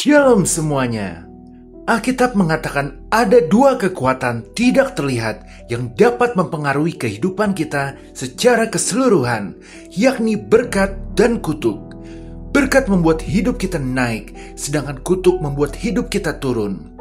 Shalom semuanya. Alkitab mengatakan ada dua kekuatan tidak terlihat yang dapat mempengaruhi kehidupan kita secara keseluruhan, yakni berkat dan kutuk. Berkat membuat hidup kita naik, sedangkan kutuk membuat hidup kita turun.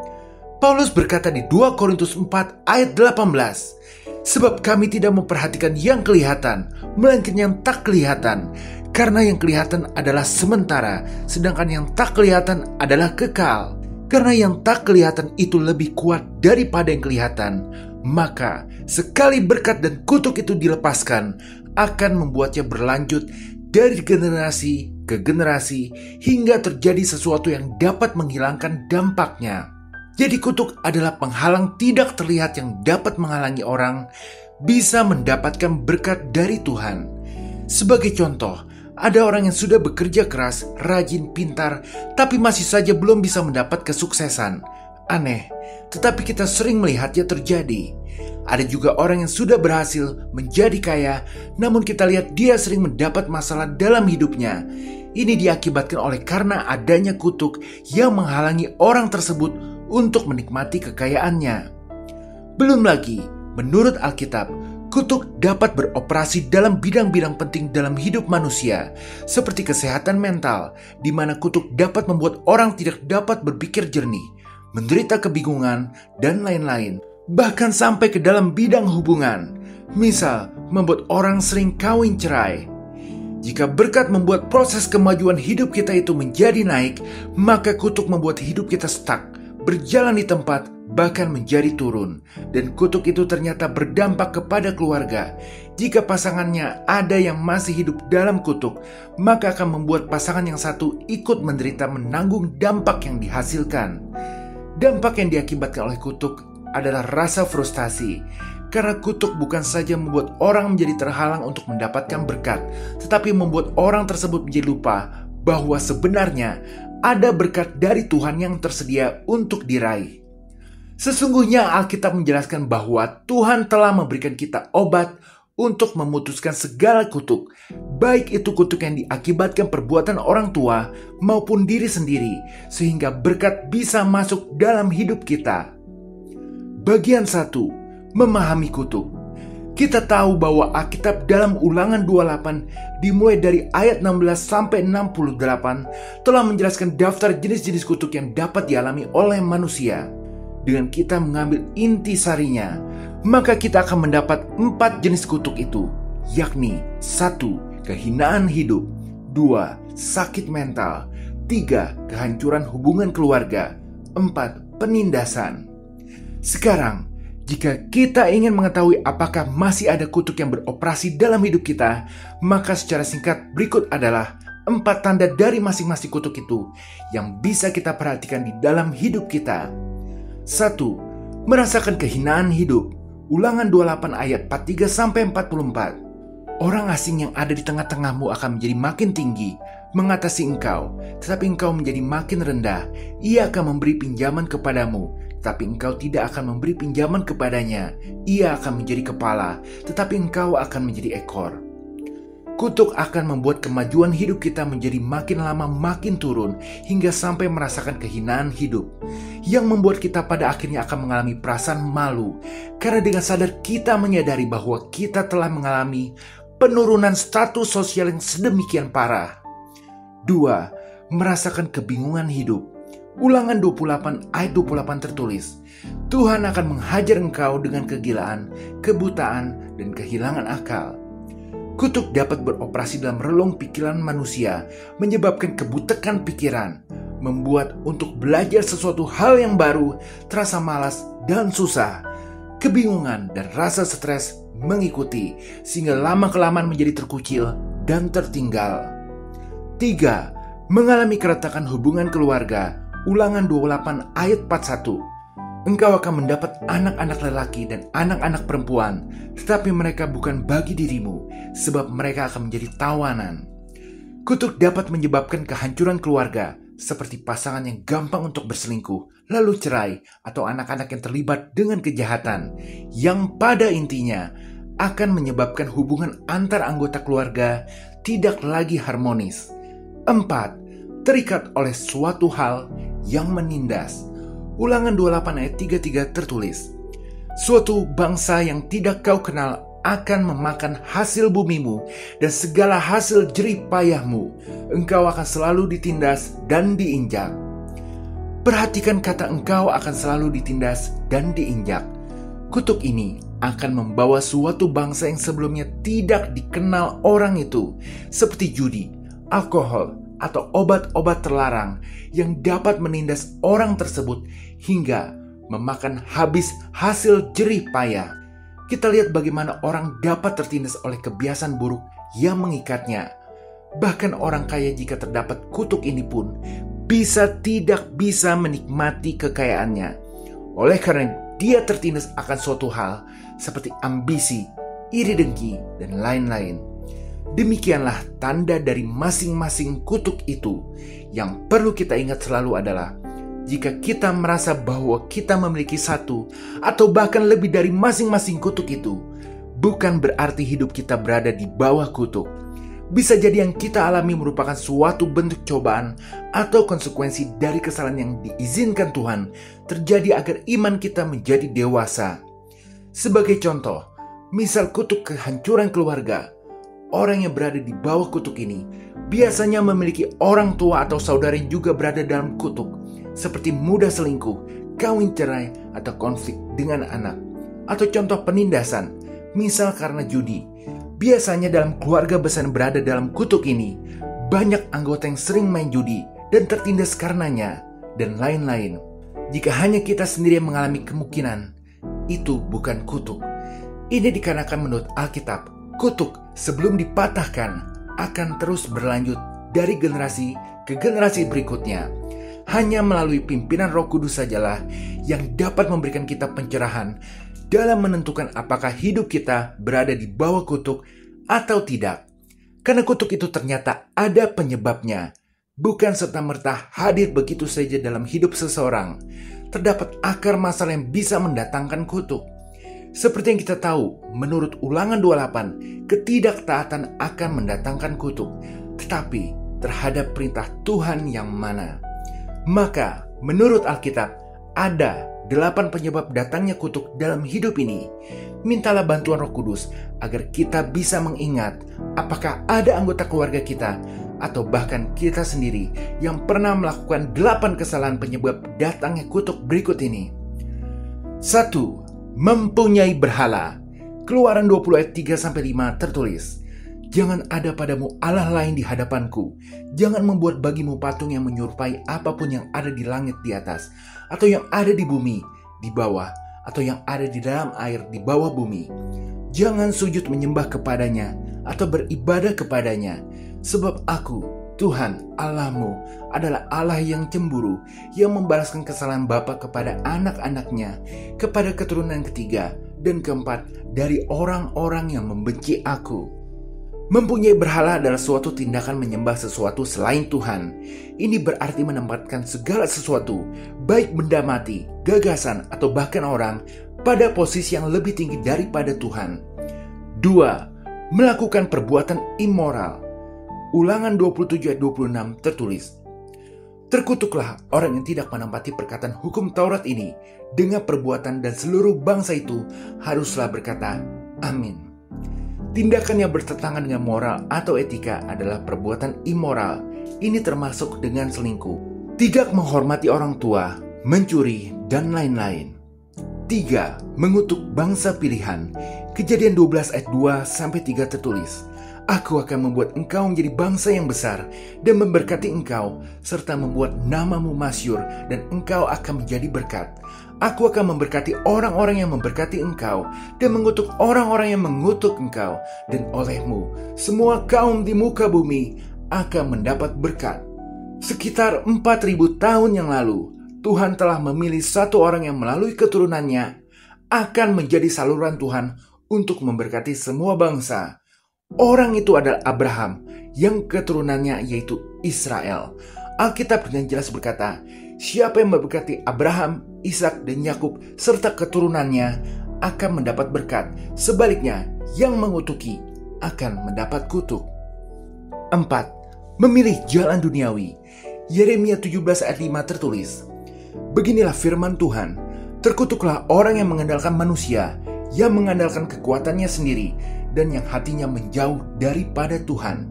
Paulus berkata di 2 Korintus 4 ayat 18, "Sebab kami tidak memperhatikan yang kelihatan, melainkan yang tak kelihatan. Karena yang kelihatan adalah sementara, sedangkan yang tak kelihatan adalah kekal. Karena yang tak kelihatan itu lebih kuat daripada yang kelihatan. Maka sekali berkat dan kutuk itu dilepaskan, akan membuatnya berlanjut dari generasi ke generasi hingga terjadi sesuatu yang dapat menghilangkan dampaknya." Jadi kutuk adalah penghalang tidak terlihat yang dapat menghalangi orang bisa mendapatkan berkat dari Tuhan. Sebagai contoh, ada orang yang sudah bekerja keras, rajin, pintar, tapi masih saja belum bisa mendapat kesuksesan. Aneh, tetapi kita sering melihatnya terjadi. Ada juga orang yang sudah berhasil menjadi kaya, namun kita lihat dia sering mendapat masalah dalam hidupnya. Ini diakibatkan oleh karena adanya kutuk yang menghalangi orang tersebut untuk menikmati kekayaannya. Belum lagi, menurut Alkitab, kutuk dapat beroperasi dalam bidang-bidang penting dalam hidup manusia, seperti kesehatan mental, di mana kutuk dapat membuat orang tidak dapat berpikir jernih, menderita kebingungan, dan lain-lain. Bahkan sampai ke dalam bidang hubungan, misal membuat orang sering kawin cerai. Jika berkat membuat proses kemajuan hidup kita itu menjadi naik, maka kutuk membuat hidup kita stuck, berjalan di tempat, bahkan menjadi turun. Dan kutuk itu ternyata berdampak kepada keluarga. Jika pasangannya ada yang masih hidup dalam kutuk, maka akan membuat pasangan yang satu ikut menderita menanggung dampak yang dihasilkan. Dampak yang diakibatkan oleh kutuk adalah rasa frustasi. Karena kutuk bukan saja membuat orang menjadi terhalang untuk mendapatkan berkat, tetapi membuat orang tersebut menjadi lupa bahwa sebenarnya ada berkat dari Tuhan yang tersedia untuk diraih. Sesungguhnya Alkitab menjelaskan bahwa Tuhan telah memberikan kita obat untuk memutuskan segala kutuk, baik itu kutuk yang diakibatkan perbuatan orang tua maupun diri sendiri, sehingga berkat bisa masuk dalam hidup kita. Bagian 1. Memahami kutuk. Kita tahu bahwa Alkitab dalam Ulangan 28 dimulai dari ayat 16 sampai 68 telah menjelaskan daftar jenis-jenis kutuk yang dapat dialami oleh manusia. Dengan kita mengambil inti sarinya, maka kita akan mendapat 4 jenis kutuk itu, yakni 1. Kehinaan hidup, 2. Sakit mental, 3. Kehancuran hubungan keluarga, 4. Penindasan. Sekarang, jika kita ingin mengetahui apakah masih ada kutuk yang beroperasi dalam hidup kita, maka secara singkat berikut adalah 4 tanda dari masing-masing kutuk itu yang bisa kita perhatikan di dalam hidup kita. 1. Merasakan kehinaan hidup. Ulangan 28 ayat 43-44. Orang asing yang ada di tengah-tengahmu akan menjadi makin tinggi, mengatasi engkau, tetapi engkau menjadi makin rendah. Ia akan memberi pinjaman kepadamu, tapi engkau tidak akan memberi pinjaman kepadanya. Ia akan menjadi kepala, tetapi engkau akan menjadi ekor. Kutuk akan membuat kemajuan hidup kita menjadi makin lama makin turun, hingga sampai merasakan kehinaan hidup, yang membuat kita pada akhirnya akan mengalami perasaan malu, karena dengan sadar kita menyadari bahwa kita telah mengalami penurunan status sosial yang sedemikian parah. 2. Merasakan kebingungan hidup. Ulangan 28 ayat 28 tertulis, Tuhan akan menghajar engkau dengan kegilaan, kebutaan, dan kehilangan akal. Kutuk dapat beroperasi dalam relung pikiran manusia, menyebabkan kebutekan pikiran, membuat untuk belajar sesuatu hal yang baru terasa malas dan susah. Kebingungan dan rasa stres mengikuti, sehingga lama-kelamaan menjadi terkucil dan tertinggal. 3. Mengalami keretakan hubungan keluarga. Ulangan 28 ayat 41. Engkau akan mendapat anak-anak lelaki dan anak-anak perempuan, tetapi mereka bukan bagi dirimu, sebab mereka akan menjadi tawanan. Kutuk dapat menyebabkan kehancuran keluarga, seperti pasangan yang gampang untuk berselingkuh, lalu cerai, atau anak-anak yang terlibat dengan kejahatan, yang pada intinya akan menyebabkan hubungan antar anggota keluarga tidak lagi harmonis. 4. Terikat oleh suatu hal yang menindas. Ulangan 28 ayat 33 tertulis, suatu bangsa yang tidak kau kenal akan memakan hasil bumimu dan segala hasil jerih payahmu. Engkau akan selalu ditindas dan diinjak. Perhatikan kata engkau akan selalu ditindas dan diinjak. Kutuk ini akan membawa suatu bangsa yang sebelumnya tidak dikenal orang itu, seperti judi, alkohol, atau obat-obat terlarang yang dapat menindas orang tersebut hingga memakan habis hasil jerih payah. Kita lihat bagaimana orang dapat tertindas oleh kebiasaan buruk yang mengikatnya. Bahkan orang kaya jika terdapat kutuk ini pun tidak bisa menikmati kekayaannya. Oleh karena dia tertindas akan suatu hal seperti ambisi, iri dengki, dan lain-lain. Demikianlah tanda dari masing-masing kutuk itu. Yang perlu kita ingat selalu adalah jika kita merasa bahwa kita memiliki satu atau bahkan lebih dari masing-masing kutuk itu, bukan berarti hidup kita berada di bawah kutuk. Bisa jadi yang kita alami merupakan suatu bentuk cobaan atau konsekuensi dari kesalahan yang diizinkan Tuhan terjadi agar iman kita menjadi dewasa. Sebagai contoh, misal kutuk kehancuran keluarga, orang yang berada di bawah kutuk ini biasanya memiliki orang tua atau saudara yang juga berada dalam kutuk, seperti mudah selingkuh, kawin cerai, atau konflik dengan anak. Atau contoh penindasan, misal karena judi. Biasanya dalam keluarga besar yang berada dalam kutuk ini, banyak anggota yang sering main judi dan tertindas karenanya, dan lain-lain. Jika hanya kita sendiri yang mengalami kemungkinan, itu bukan kutuk. Ini dikarenakan menurut Alkitab, kutuk sebelum dipatahkan akan terus berlanjut dari generasi ke generasi berikutnya. Hanya melalui pimpinan Roh Kudus sajalah yang dapat memberikan kita pencerahan dalam menentukan apakah hidup kita berada di bawah kutuk atau tidak. Karena kutuk itu ternyata ada penyebabnya, bukan serta-merta hadir begitu saja dalam hidup seseorang. Terdapat akar masalah yang bisa mendatangkan kutuk. Seperti yang kita tahu, menurut Ulangan 28, ketidaktaatan akan mendatangkan kutuk, tetapi terhadap perintah Tuhan yang mana? Maka, menurut Alkitab, ada 8 penyebab datangnya kutuk dalam hidup ini. Mintalah bantuan Roh Kudus agar kita bisa mengingat apakah ada anggota keluarga kita atau bahkan kita sendiri yang pernah melakukan 8 kesalahan penyebab datangnya kutuk berikut ini. 1. Mempunyai berhala. Keluaran 20 ayat 3-5 tertulis, jangan ada padamu Allah lain di hadapanku. Jangan membuat bagimu patung yang menyerupai apapun yang ada di langit di atas, atau yang ada di bumi di bawah, atau yang ada di dalam air di bawah bumi. Jangan sujud menyembah kepadanya atau beribadah kepadanya. Sebab aku, Tuhan Allahmu, adalah Allah yang cemburu, yang membalaskan kesalahan bapa kepada anak-anaknya, kepada keturunan ketiga dan keempat dari orang-orang yang membenci aku. Mempunyai berhala adalah suatu tindakan menyembah sesuatu selain Tuhan. Ini berarti menempatkan segala sesuatu, baik benda mati, gagasan, atau bahkan orang, pada posisi yang lebih tinggi daripada Tuhan. 2. Melakukan perbuatan immoral. Ulangan 27 ayat 26 tertulis, terkutuklah orang yang tidak menempati perkataan hukum Taurat ini dengan perbuatan, dan seluruh bangsa itu haruslah berkata, Amin. Tindakan yang bertentangan dengan moral atau etika adalah perbuatan immoral. Ini termasuk dengan selingkuh, tidak menghormati orang tua, mencuri, dan lain-lain. 3. Mengutuk bangsa pilihan. Kejadian 12 ayat 2-3 tertulis, Aku akan membuat engkau menjadi bangsa yang besar dan memberkati engkau, serta membuat namamu masyhur, dan engkau akan menjadi berkat. Aku akan memberkati orang-orang yang memberkati engkau dan mengutuk orang-orang yang mengutuk engkau, dan olehmu semua kaum di muka bumi akan mendapat berkat. Sekitar 4.000 tahun yang lalu, Tuhan telah memilih satu orang yang melalui keturunannya akan menjadi saluran Tuhan untuk memberkati semua bangsa. Orang itu adalah Abraham, yang keturunannya yaitu Israel. Alkitab dengan jelas berkata, siapa yang memberkati Abraham, Ishak, dan Yakub serta keturunannya akan mendapat berkat. Sebaliknya, yang mengutuki akan mendapat kutuk. 4. Memilih jalan duniawi. Yeremia 17 ayat 5 tertulis, "Beginilah firman Tuhan, terkutuklah orang yang mengandalkan manusia, yang mengandalkan kekuatannya sendiri, dan yang hatinya menjauh daripada Tuhan.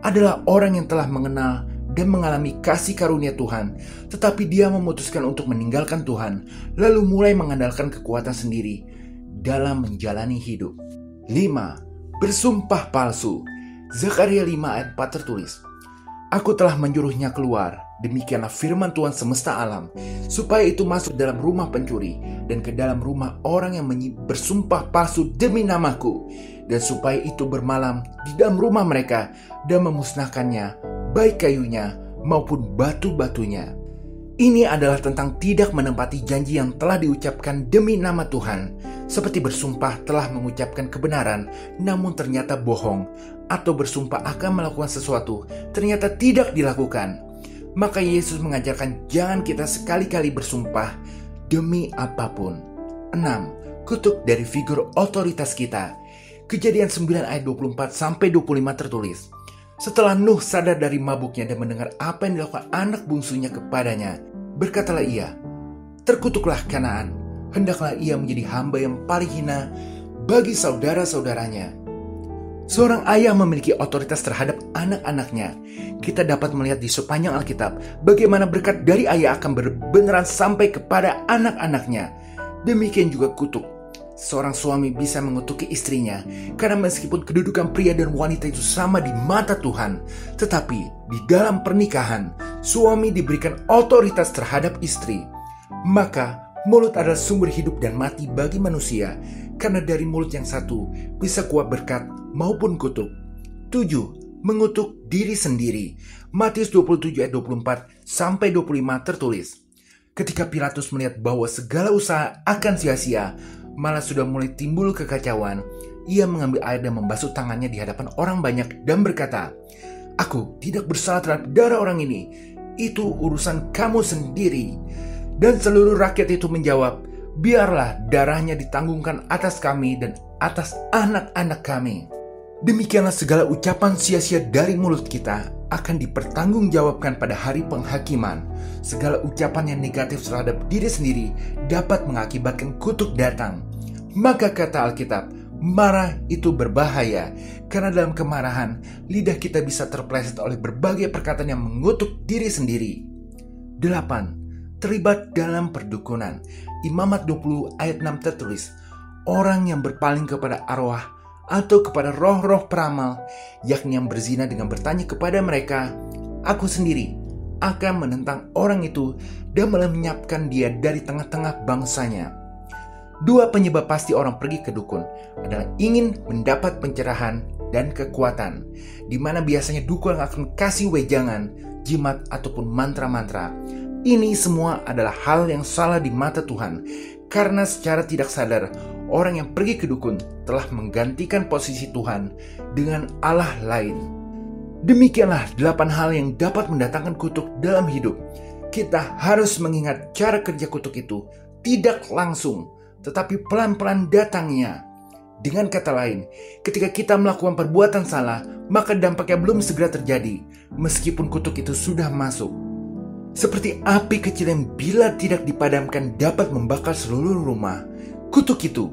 Adalah orang yang telah mengenal dan mengalami kasih karunia Tuhan, tetapi dia memutuskan untuk meninggalkan Tuhan, lalu mulai mengandalkan kekuatan sendiri dalam menjalani hidup." 5. Bersumpah palsu. Zakaria 5 ayat 4 tertulis, "Aku telah menyuruhnya keluar, demikianlah firman Tuhan semesta alam, supaya itu masuk dalam rumah pencuri dan ke dalam rumah orang yang bersumpah palsu demi namaku, dan supaya itu bermalam di dalam rumah mereka dan memusnahkannya, baik kayunya maupun batu-batunya." Ini adalah tentang tidak menempati janji yang telah diucapkan demi nama Tuhan, seperti bersumpah telah mengucapkan kebenaran namun ternyata bohong, atau bersumpah akan melakukan sesuatu ternyata tidak dilakukan. Maka Yesus mengajarkan jangan kita sekali-kali bersumpah demi apapun. 6. Kutuk dari figur otoritas kita. Kejadian 9 ayat 24-25 tertulis, "Setelah Nuh sadar dari mabuknya dan mendengar apa yang dilakukan anak bungsunya kepadanya, berkatalah ia, 'Terkutuklah Kanaan, hendaklah ia menjadi hamba yang paling hina bagi saudara-saudaranya.'" Seorang ayah memiliki otoritas terhadap anak-anaknya. Kita dapat melihat di sepanjang Alkitab bagaimana berkat dari ayah akan benar-benar sampai kepada anak-anaknya. Demikian juga kutuk. Seorang suami bisa mengutuki istrinya karena meskipun kedudukan pria dan wanita itu sama di mata Tuhan, tetapi di dalam pernikahan suami diberikan otoritas terhadap istri. Maka mulut adalah sumber hidup dan mati bagi manusia, karena dari mulut yang satu bisa keluar berkat maupun kutuk. 7. Mengutuk diri sendiri. Matius 27 ayat 24-25 tertulis, "Ketika Pilatus melihat bahwa segala usaha akan sia-sia, malah sudah mulai timbul kekacauan, ia mengambil air dan membasuh tangannya di hadapan orang banyak dan berkata, 'Aku tidak bersalah terhadap darah orang ini, itu urusan kamu sendiri.' Dan seluruh rakyat itu menjawab, 'Biarlah darahnya ditanggungkan atas kami dan atas anak-anak kami.'" Demikianlah segala ucapan sia-sia dari mulut kita akan dipertanggungjawabkan pada hari penghakiman. Segala ucapan yang negatif terhadap diri sendiri dapat mengakibatkan kutuk datang. Maka kata Alkitab, marah itu berbahaya, karena dalam kemarahan lidah kita bisa terpeleset oleh berbagai perkataan yang mengutuk diri sendiri. 8. Terlibat dalam perdukunan. Imamat 20 ayat 6 tertulis, "Orang yang berpaling kepada arwah atau kepada roh-roh peramal, yakni yang berzina dengan bertanya kepada mereka, aku sendiri akan menentang orang itu dan melenyapkan dia dari tengah-tengah bangsanya." 2 penyebab pasti orang pergi ke dukun adalah ingin mendapat pencerahan dan kekuatan, di mana biasanya dukun akan kasih wejangan, jimat, ataupun mantra-mantra. Ini semua adalah hal yang salah di mata Tuhan, karena secara tidak sadar orang yang pergi ke dukun telah menggantikan posisi Tuhan dengan Allah lain. Demikianlah 8 hal yang dapat mendatangkan kutuk dalam hidup. Kita harus mengingat cara kerja kutuk itu tidak langsung, tetapi pelan-pelan datangnya. Dengan kata lain, ketika kita melakukan perbuatan salah, maka dampaknya belum segera terjadi, meskipun kutuk itu sudah masuk. Seperti api kecil yang bila tidak dipadamkan dapat membakar seluruh rumah, kutuk itu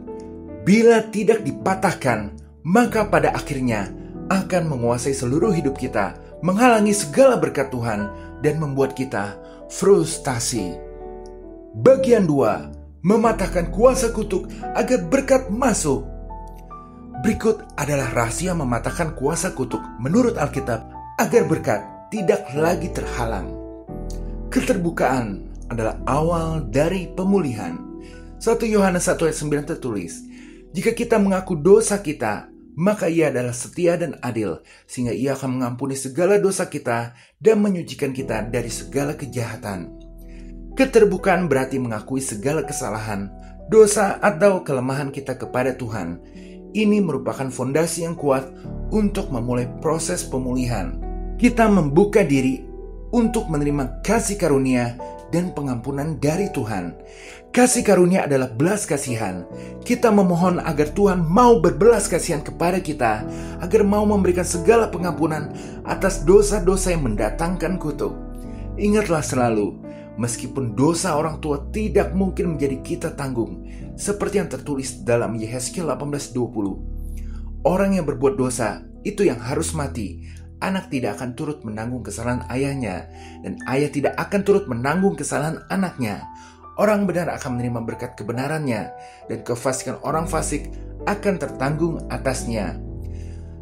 bila tidak dipatahkan, maka pada akhirnya akan menguasai seluruh hidup kita, menghalangi segala berkat Tuhan, dan membuat kita frustasi. Bagian 2. Mematahkan kuasa kutuk agar berkat masuk. Berikut adalah rahasia mematahkan kuasa kutuk menurut Alkitab agar berkat tidak lagi terhalang. Keterbukaan adalah awal dari pemulihan. 1 Yohanes 1 ayat 9 tertulis, "Jika kita mengaku dosa kita, maka ia adalah setia dan adil, sehingga ia akan mengampuni segala dosa kita dan menyucikan kita dari segala kejahatan." Keterbukaan berarti mengakui segala kesalahan, dosa atau kelemahan kita kepada Tuhan. Ini merupakan fondasi yang kuat untuk memulai proses pemulihan. Kita membuka diri untuk menerima kasih karunia dan pengampunan dari Tuhan. Kasih karunia adalah belas kasihan. Kita memohon agar Tuhan mau berbelas kasihan kepada kita, agar mau memberikan segala pengampunan atas dosa-dosa yang mendatangkan kutuk. Ingatlah selalu, meskipun dosa orang tua tidak mungkin menjadi kita tanggung, seperti yang tertulis dalam Yehezkiel 18:20. Orang yang berbuat dosa, itu yang harus mati. Anak tidak akan turut menanggung kesalahan ayahnya, dan ayah tidak akan turut menanggung kesalahan anaknya. Orang benar akan menerima berkat kebenarannya, dan kefasikan orang fasik akan tertanggung atasnya.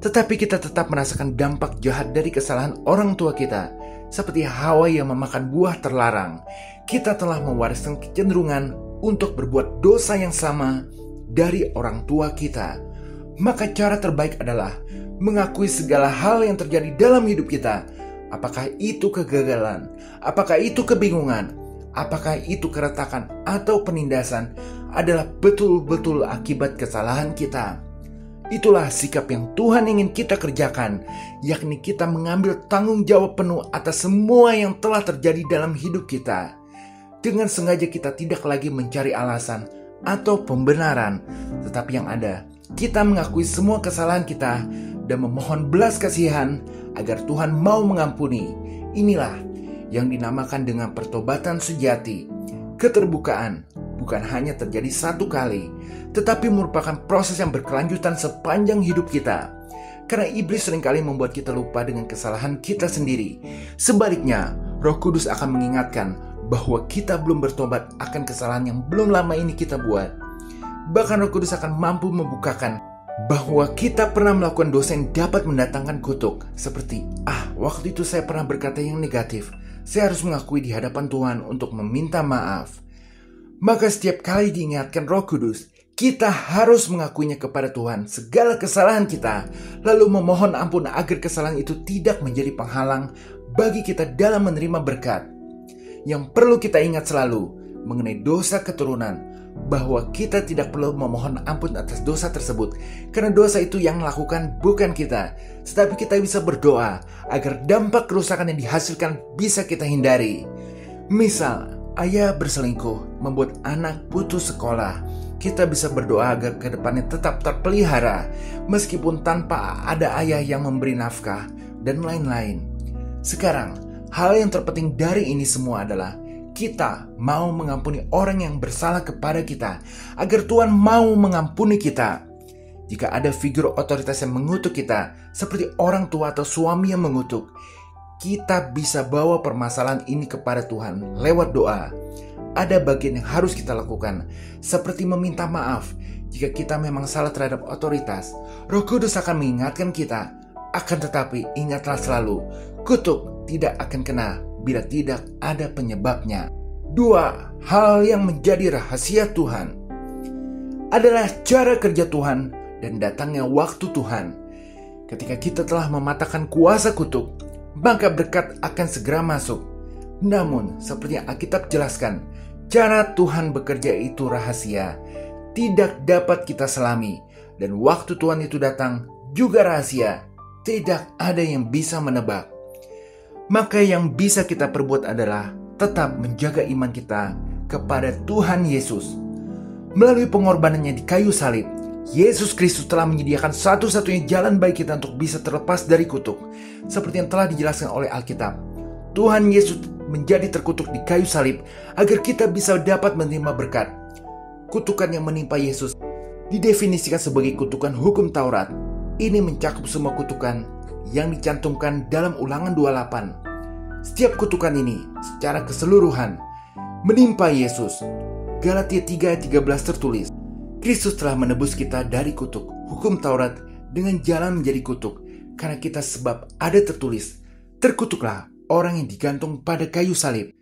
Tetapi kita tetap merasakan dampak jahat dari kesalahan orang tua kita. Seperti Hawa yang memakan buah terlarang, kita telah mewariskan kecenderungan untuk berbuat dosa yang sama dari orang tua kita. Maka cara terbaik adalah mengakui segala hal yang terjadi dalam hidup kita. Apakah itu kegagalan, apakah itu kebingungan, apakah itu keretakan atau penindasan, adalah betul-betul akibat kesalahan kita. Itulah sikap yang Tuhan ingin kita kerjakan, yakni kita mengambil tanggung jawab penuh atas semua yang telah terjadi dalam hidup kita. Dengan sengaja kita tidak lagi mencari alasan atau pembenaran, tetapi yang ada, kita mengakui semua kesalahan kita dan memohon belas kasihan agar Tuhan mau mengampuni. Inilah yang dinamakan dengan pertobatan sejati. Keterbukaan bukan hanya terjadi satu kali, tetapi merupakan proses yang berkelanjutan sepanjang hidup kita. Karena iblis seringkali membuat kita lupa dengan kesalahan kita sendiri. Sebaliknya, Roh Kudus akan mengingatkan bahwa kita belum bertobat akan kesalahan yang belum lama ini kita buat. Bahkan Roh Kudus akan mampu membukakan bahwa kita pernah melakukan dosa yang dapat mendatangkan kutuk. Seperti, waktu itu saya pernah berkata yang negatif. Saya harus mengakui di hadapan Tuhan untuk meminta maaf. Maka setiap kali diingatkan Roh Kudus, kita harus mengakuinya kepada Tuhan segala kesalahan kita, lalu memohon ampun agar kesalahan itu tidak menjadi penghalang bagi kita dalam menerima berkat. Yang perlu kita ingat selalu mengenai dosa keturunan, bahwa kita tidak perlu memohon ampun atas dosa tersebut, karena dosa itu yang melakukan bukan kita, tetapi kita bisa berdoa agar dampak kerusakan yang dihasilkan bisa kita hindari. Misal, ayah berselingkuh membuat anak putus sekolah, kita bisa berdoa agar kedepannya tetap terpelihara, meskipun tanpa ada ayah yang memberi nafkah, dan lain-lain. Sekarang, hal yang terpenting dari ini semua adalah kita mau mengampuni orang yang bersalah kepada kita, agar Tuhan mau mengampuni kita. Jika ada figur otoritas yang mengutuk kita, seperti orang tua atau suami yang mengutuk, kita bisa bawa permasalahan ini kepada Tuhan lewat doa. Ada bagian yang harus kita lakukan, seperti meminta maaf jika kita memang salah terhadap otoritas. Roh Kudus akan mengingatkan kita, akan tetapi ingatlah selalu, kutuk tidak akan kena bila tidak ada penyebabnya. 2. Hal yang menjadi rahasia Tuhan adalah cara kerja Tuhan dan datangnya waktu Tuhan. Ketika kita telah mematahkan kuasa kutuk, maka berkat akan segera masuk. Namun, seperti yang Alkitab jelaskan, cara Tuhan bekerja itu rahasia, tidak dapat kita selami, dan waktu Tuhan itu datang juga rahasia, tidak ada yang bisa menebak. Maka yang bisa kita perbuat adalah tetap menjaga iman kita kepada Tuhan Yesus. Melalui pengorbanannya di kayu salib, Yesus Kristus telah menyediakan satu-satunya jalan bagi kita untuk bisa terlepas dari kutuk. Seperti yang telah dijelaskan oleh Alkitab, Tuhan Yesus menjadi terkutuk di kayu salib agar kita bisa dapat menerima berkat. Kutukan yang menimpa Yesus didefinisikan sebagai kutukan hukum Taurat. Ini mencakup semua kutukan yang dicantumkan dalam Ulangan 28. Setiap kutukan ini secara keseluruhan menimpa Yesus. Galatia 3:13 tertulis, Kristus telah menebus kita dari kutuk hukum Taurat dengan jalan menjadi kutuk, karena kita sebab ada tertulis, terkutuklah orang yang digantung pada kayu salib.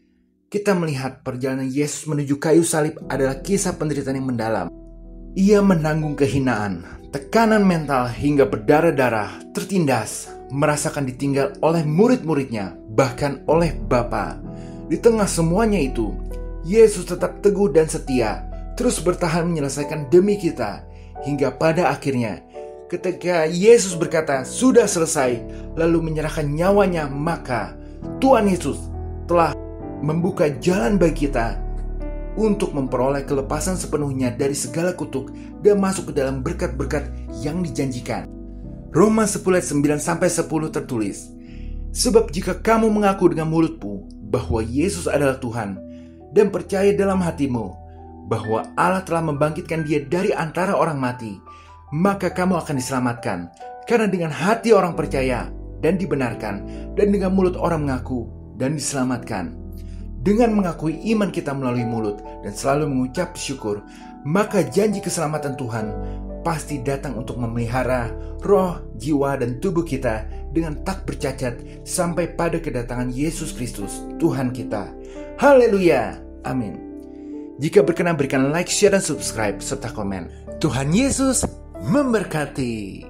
Kita melihat perjalanan Yesus menuju kayu salib adalah kisah penderitaan yang mendalam. Ia menanggung kehinaan, tekanan mental hingga berdarah-darah, tertindas, merasakan ditinggal oleh murid-muridnya, bahkan oleh Bapa. Di tengah semuanya itu, Yesus tetap teguh dan setia, terus bertahan menyelesaikan demi kita, hingga pada akhirnya, ketika Yesus berkata, "Sudah selesai," lalu menyerahkan nyawanya, maka Tuhan Yesus telah membuka jalan bagi kita untuk memperoleh kelepasan sepenuhnya dari segala kutuk dan masuk ke dalam berkat-berkat yang dijanjikan. Roma 10:9-10 tertulis, "Sebab jika kamu mengaku dengan mulutmu bahwa Yesus adalah Tuhan dan percaya dalam hatimu bahwa Allah telah membangkitkan Dia dari antara orang mati, maka kamu akan diselamatkan. Karena dengan hati orang percaya dan dibenarkan, dan dengan mulut orang mengaku dan diselamatkan. Dengan mengakui iman kita melalui mulut dan selalu mengucap syukur, maka janji keselamatan Tuhan pasti datang untuk memelihara roh, jiwa, dan tubuh kita dengan tak bercacat sampai pada kedatangan Yesus Kristus, Tuhan kita. Haleluya! Amin. Jika berkenan, berikan like, share, dan subscribe, serta komen. Tuhan Yesus memberkati.